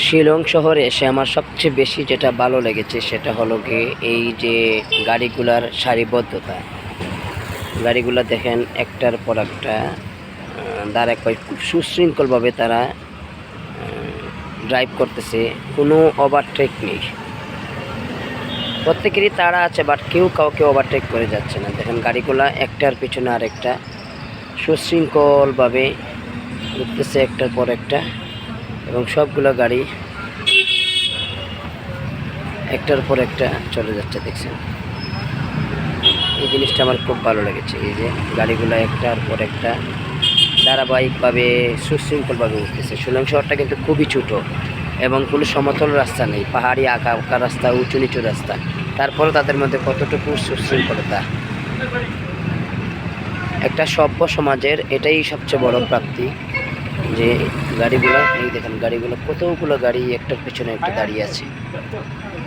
শিলং শহরে এসে আমার সবচেয়ে বেশি যেটা ভালো লেগেছে সেটা হলো গিয়ে এই যে গাড়িগুলার সারিবদ্ধতা। গাড়িগুলো দেখেন একটার পর একটা দাঁড়ায় খুব সুশৃঙ্খলভাবে তারা ড্রাইভ করতেছে, কোনো ওভারটেক নেই। প্রত্যেকেরই তাড়া আছে, বাট কেউ কাউকে ওভারটেক করে যাচ্ছে না। দেখেন গাড়িগুলা একটার পিছনে আরেকটা সুশৃঙ্খলভাবে উঠতেছে একটার পর একটা, এবং সবগুলো গাড়ি একটার পর একটা চলে যাচ্ছে। দেখছেন, এই জিনিসটা আমার খুব ভালো লেগেছে। এই যে গাড়িগুলো একটার পর একটা ধারাবাহিকভাবে সুশৃঙ্খলভাবে উঠতেছে। শিলং শহরটা কিন্তু খুবই ছোটো এবং কোনো সমতল রাস্তা নেই, পাহাড়ি আঁকা আঁকা রাস্তা, উঁচু নিচু রাস্তা। তারপরে তাদের মধ্যে কতটুকু সুশৃঙ্খলতা। একটা সভ্য সমাজের এটাই সবচেয়ে বড় প্রাপ্তি, যে গাড়িগুলো, এই দেখেন গাড়িগুলো, কতগুলো গাড়ি একটার পিছনে একটা দাঁড়িয়ে আছে।